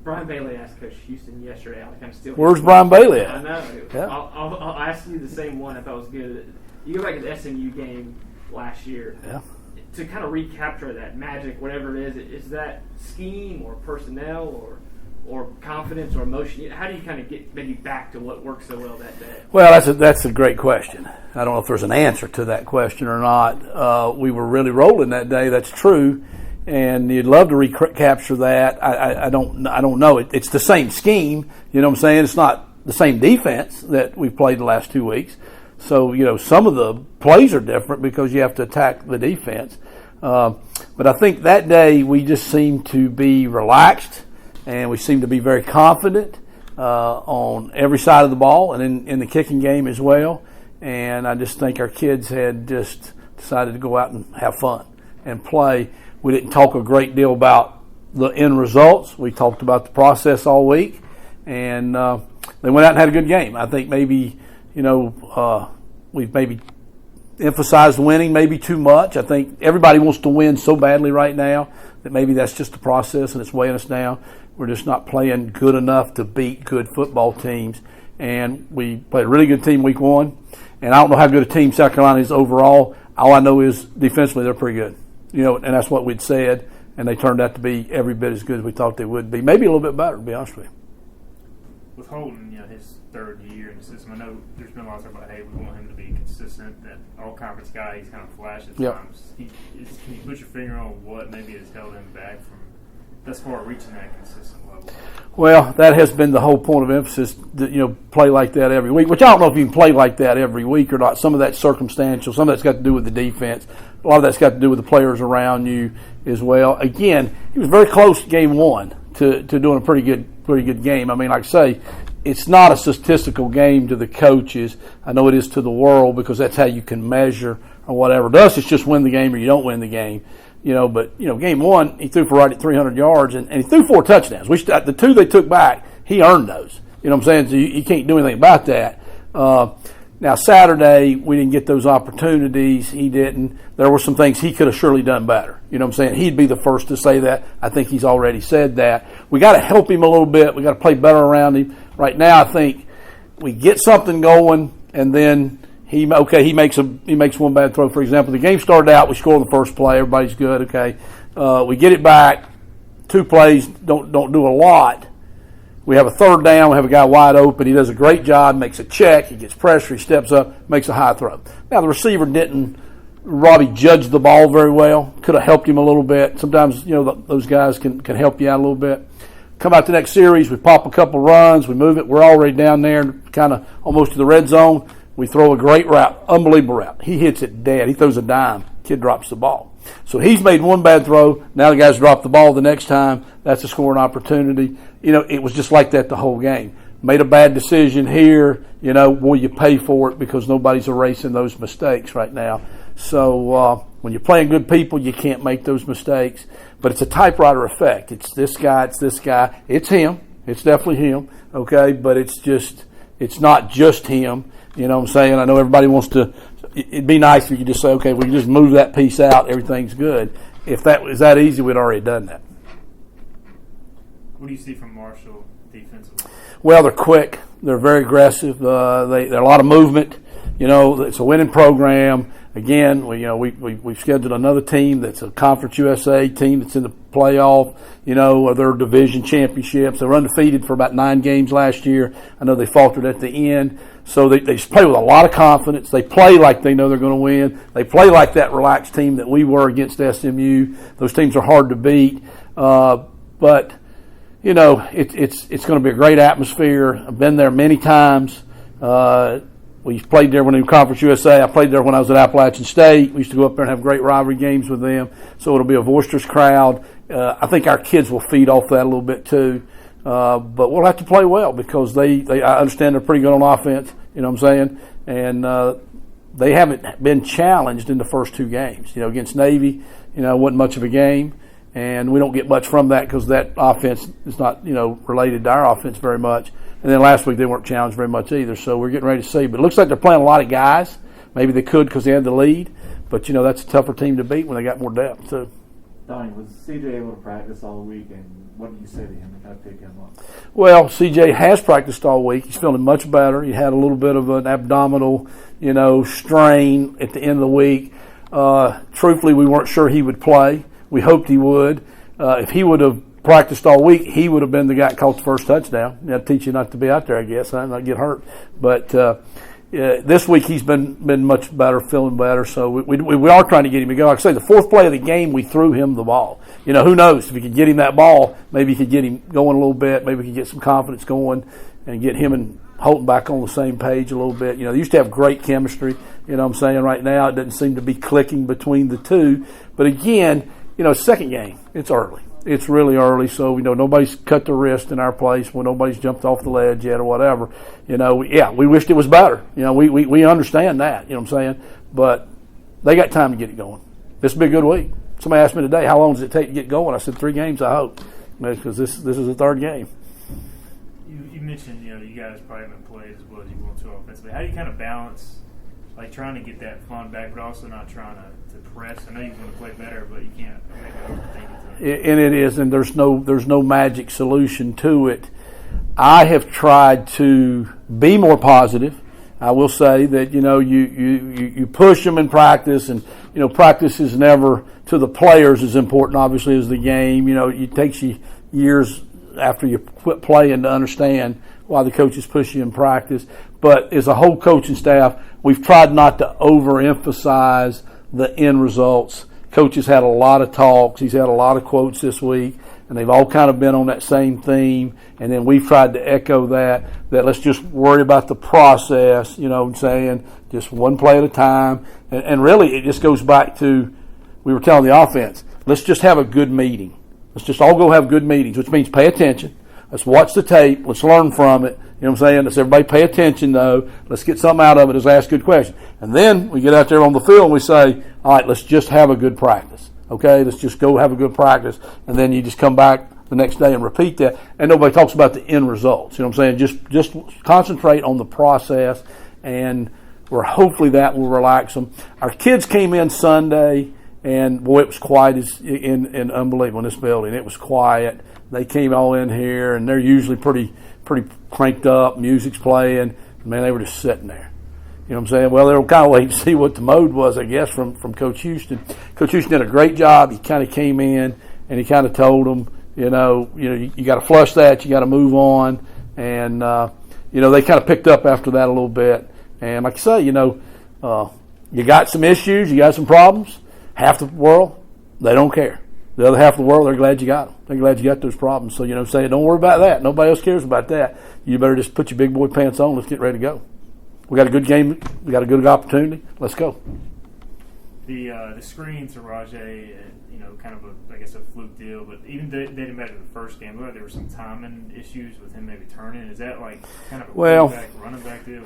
Brian Bailey asked Coach Houston yesterday. I kind of still. Where's Brian Bailey at? I know. Yeah. I'll ask you the same one. I thought was good. You go back to the SMU game last year. Yeah. To kind of recapture that magic, whatever it is that scheme or personnel or confidence or emotion? How do you kind of get maybe back to what worked so well that day? Well, that's a great question. I don't know if there's an answer to that question or not. We were really rolling that day. That's true. And you'd love to recapture that. I don't know. It's the same scheme. You know what I'm saying? It's not the same defense that we've played the last 2 weeks. So, some of the plays are different because you have to attack the defense. But I think that day we just seemed to be relaxed and we seemed to be very confident on every side of the ball and in the kicking game as well. And I just think our kids had just decided to go out and have fun and play. We didn't talk a great deal about the end results. We talked about the process all week, and they went out and had a good game. I think maybe, we've maybe emphasized winning maybe too much. I think everybody wants to win so badly right now that maybe that's just the process and it's weighing us down. We're just not playing good enough to beat good football teams. And we played a really good team week one. And I don't know how good a team South Carolina is overall. All I know is defensively they're pretty good. And that's what we'd said. And they turned out to be every bit as good as we thought they would be. Maybe a little bit better, to be honest with you. With Holden, his third year in the system, I know there's been a lot of talk about, hey, we want him to be consistent, that all-conference guy, he's kind of flash at times. Can you put your finger on what maybe has held him back from thus far reaching that consistent level? Well, that has been the whole point of emphasis, that, play like that every week, which I don't know if you can play like that every week or not. Some of that's circumstantial. Some of that's got to do with the defense. A lot of that's got to do with the players around you as well. Again, he was very close game one to doing a pretty good game. I mean, like I say, it's not a statistical game to the coaches. I know it is to the world because that's how you can measure or whatever. To us, it's just win the game or you don't win the game. But game one, he threw for right at 300 yards, and he threw 4 touchdowns. The 2 they took back, he earned those. You know what I'm saying? So you can't do anything about that. Now, Saturday, we didn't get those opportunities. He didn't. There were some things he could have surely done better. You know what I'm saying? He'd be the first to say that. I think he's already said that. We got to help him a little bit. We got to play better around him. Right now, I think we get something going, and then he makes one bad throw. For example, the game started out, we score the first play, everybody's good. Okay, we get it back. 2 plays, don't do a lot. We have a third down. We have a guy wide open. He does a great job, makes a check. He gets pressure. He steps up, makes a high throw. Now, the receiver didn't Robbie judge the ball very well. Could have helped him a little bit. Sometimes, those guys can help you out a little bit. Come out the next series. We pop a couple runs. We move it. We're already down there, kind of almost to the red zone. We throw a great route, unbelievable route. He hits it dead. He throws a dime. Kid drops the ball. So he's made one bad throw. Now the guys drop the ball the next time. That's a scoring opportunity. It was just like that the whole game. Made a bad decision here. Will you pay for it because nobody's erasing those mistakes right now. So when you're playing good people, you can't make those mistakes. But it's a typewriter effect. It's this guy. It's this guy. It's him. It's definitely him. Okay, but it's not just him. You know what I'm saying? I know everybody wants to. It'd be nice if you could just say, okay, we can just move that piece out. Everything's good. If that was that easy, we'd already done that. What do you see from Marshall defensively? Well, they're quick. They're very aggressive. They're a lot of movement. It's a winning program. Again, we've scheduled another team that's a Conference USA team that's in the playoff, or their division championships. They were undefeated for about 9 games last year. I know they faltered at the end. So they just play with a lot of confidence. They play like they know they're going to win. They play like that relaxed team that we were against SMU. Those teams are hard to beat. But it's going to be a great atmosphere. I've been there many times. We played there when in Conference USA. I played there when I was at Appalachian State. We used to go up there and have great rivalry games with them. So it'll be a boisterous crowd. I think our kids will feed off that a little bit too. But we'll have to play well because I understand they're pretty good on offense. You know what I'm saying? And they haven't been challenged in the first 2 games. Against Navy, wasn't much of a game. And we don't get much from that because that offense is not, related to our offense very much. And then last week they weren't challenged very much either. So we're getting ready to see. But it looks like they're playing a lot of guys. Maybe they could because they had the lead. But, that's a tougher team to beat when they got more depth too. Donnie, was CJ able to practice all week, and what did you say to him to kind of pick him up? Well, CJ has practiced all week. He's feeling much better. He had a little bit of an abdominal, strain at the end of the week. Truthfully, we weren't sure he would play. We hoped he would. If he would have practiced all week, he would have been the guy that caught the first touchdown. That'd teach you not to be out there, I guess, not get hurt. But this week he's been much better, feeling better. So we are trying to get him to go. Like I say, the fourth play of the game, we threw him the ball. Who knows? If we could get him that ball, maybe you could get him going a little bit. Maybe we could get some confidence going and get him and Holton back on the same page a little bit. They used to have great chemistry. What I'm saying? Right now, it doesn't seem to be clicking between the two. But again, second game, it's early. It's really early, so nobody's cut their wrist in our place. Well, nobody's jumped off the ledge yet or whatever. We wished it was better. We understand that. What I'm saying, but they got time to get it going. This will be a good week. Somebody asked me today, how long does it take to get going? I said 3 games. I hope, because this is the third game. You mentioned you guys probably haven't played as well as you want to offensively. How do you kind of balance like trying to get that fun back, but also not trying to press? I know you want to play better, but you can't maybe overthink it. And it is, and there's no magic solution to it. I have tried to be more positive. I will say that you push them in practice, and practice is never to the players as important, obviously, as the game. It takes you years after you quit playing to understand why the coaches push you in practice. But as a whole coaching staff, we've tried not to overemphasize the end results. Coach has had a lot of talks. He's had a lot of quotes this week, and they've all kind of been on that same theme. And then we've tried to echo that let's just worry about the process, what I'm saying, just one play at a time. And really, it just goes back to, we were telling the offense, let's just have a good meeting. Let's just all go have good meetings, which means pay attention. Let's watch the tape. Let's learn from it. What I'm saying? Let's everybody pay attention, though. Let's get something out of it. Let's ask good questions. And then we get out there on the field and we say, all right, let's just have a good practice. Okay? Let's just go have a good practice. And then you just come back the next day and repeat that. And nobody talks about the end results. What I'm saying? Just concentrate on the process, and hopefully that will relax them. Our kids came in Sunday, and boy, it was quiet and unbelievable in this building. It was quiet. They came all in here, and they're usually pretty cranked up. Music's playing. Man, they were just sitting there. What I'm saying? Well, they were kind of waiting to see what the mode was, I guess, from Coach Houston. Coach Houston did a great job. He kind of came in, and he kind of told them, you got to flush that. You got to move on. And, they kind of picked up after that a little bit. And like I say, you got some issues. You got some problems. Half the world, they don't care. The other half of the world, they're glad you got them. They're glad you got those problems. So, say, don't worry about that. Nobody else cares about that. You better just put your big boy pants on. Let's get ready to go. We got a good game. We got a good opportunity. Let's go. The screen to Rajay, kind of a fluke deal, but even dating back to the first game, there were some timing issues with him maybe turning. Is that like kind of a running back deal?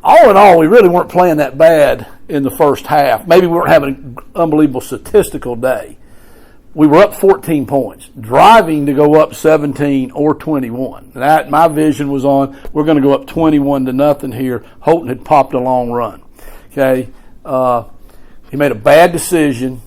All in all, we really weren't playing that bad in the first half. Maybe we weren't having an unbelievable statistical day. We were up 14 points, driving to go up 17 or 21. That my vision was on. We're going to go up 21-0 here. Holton had popped a long run. Okay, he made a bad decision.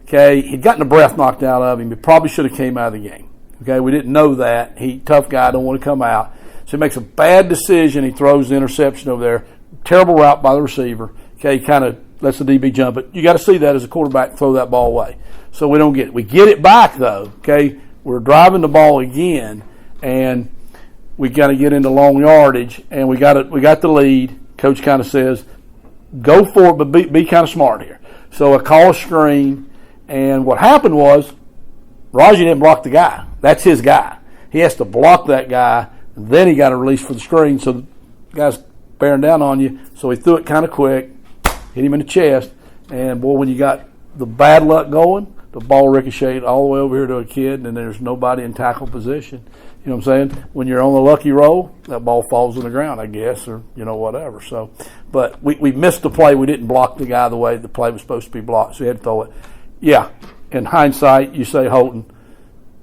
Okay, he'd gotten the breath knocked out of him. He probably should have came out of the game. Okay, we didn't know that. Tough guy, don't want to come out. So he makes a bad decision. He throws the interception over there. Terrible route by the receiver. Okay, he kind of lets the DB jump it. You got to see that as a quarterback, throw that ball away. So we don't get it. We get it back, though. Okay, we're driving the ball again, and we got to get into long yardage, and we got the lead. Coach kind of says, go for it, but be kind of smart here. So I call a screen, and what happened was Raji didn't block the guy. That's his guy. He has to block that guy, and then he got a release for the screen. So the guy's bearing down on you, so he threw it kind of quick, hit him in the chest, and boy, when you got the bad luck going, the ball ricocheted all the way over here to a kid, and there's nobody in tackle position. You know what I'm saying? When you're on the lucky roll, that ball falls on the ground, I guess, or whatever. So, but we missed the play. We didn't block the guy the way the play was supposed to be blocked, so we had to throw it. Yeah, in hindsight, you say, Holton,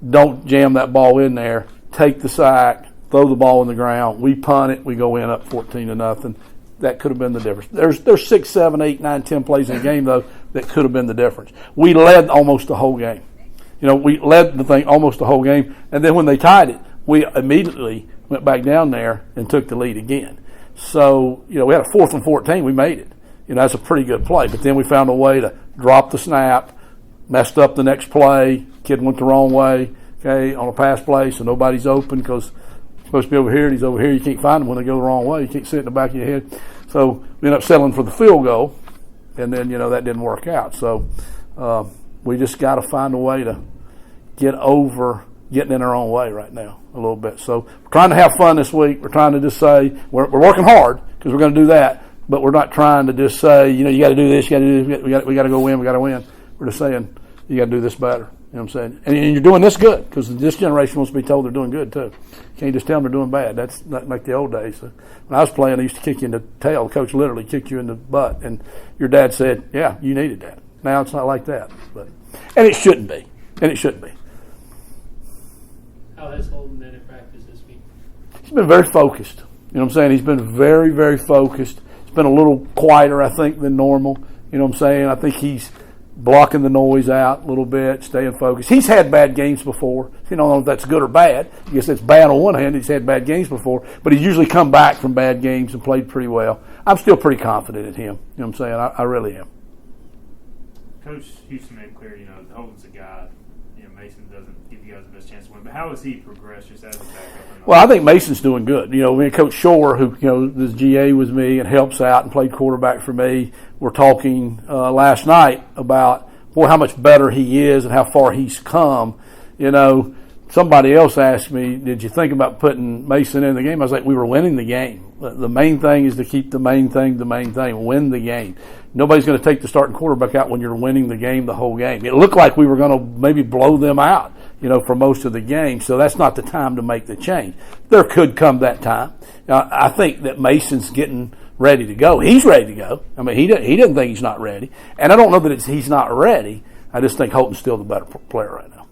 don't jam that ball in there. Take the sack, throw the ball on the ground. We punt it. We go in up 14-0. that could have been the difference. There's 6, 7, 8, 9, 10 plays in a game, though, that could have been the difference. We led almost the whole game. We led the thing almost the whole game, and then when they tied it, we immediately went back down there and took the lead again. So, we had a 4th and 14. We made it. That's a pretty good play. But then we found a way to drop the snap, messed up the next play. Kid went the wrong way, on a pass play, so nobody's open because he's supposed to be over here and he's over here. You can't find him when they go the wrong way. You can't see it in the back of your head. So we ended up settling for the field goal, and then, that didn't work out. So we just got to find a way to get over getting in our own way right now a little bit. So we're trying to have fun this week. We're trying to just say we're working hard because we're going to do that, but we're not trying to just say, you got to do this, you got to do this, we got to go win, we got to win. We're just saying you got to do this better. You know what I'm saying? And you're doing this good because this generation wants to be told they're doing good too. You can't just tell them they're doing bad. That's not like the old days. So when I was playing, they used to kick you in the tail. The coach literally kicked you in the butt, and your dad said, "Yeah, you needed that." Now it's not like that, and it shouldn't be. How has Holden been in practice this week? He's been very focused. You know what I'm saying? He's been very, very focused. It's been a little quieter, I think, than normal. You know what I'm saying? I think he's blocking the noise out a little bit, staying focused. He's had bad games before. I don't know if that's good or bad. I guess it's bad on one hand. He's had bad games before, but he's usually come back from bad games and played pretty well. I'm still pretty confident in him. You know what I'm saying? I really am. Coach Houston made clear, Holden's a guy. Mason doesn't give you guys the best chance to win. But how has he progressed just as a backup? Well, I think Mason's doing good. Me and Coach Shore, who is GA with me and helps out and played quarterback for me, were talking last night about how much better he is and how far he's come. Somebody else asked me, "Did you think about putting Mason in the game?" I was like, "We were winning the game. The main thing is to keep the main thing, win the game. Nobody's going to take the starting quarterback out when you're winning the game the whole game." It looked like we were going to maybe blow them out, for most of the game. So that's not the time to make the change. There could come that time. Now, I think that Mason's getting ready to go. He's ready to go. I mean, he doesn't think he's not ready. And I don't know that he's not ready. I just think Holton's still the better player right now.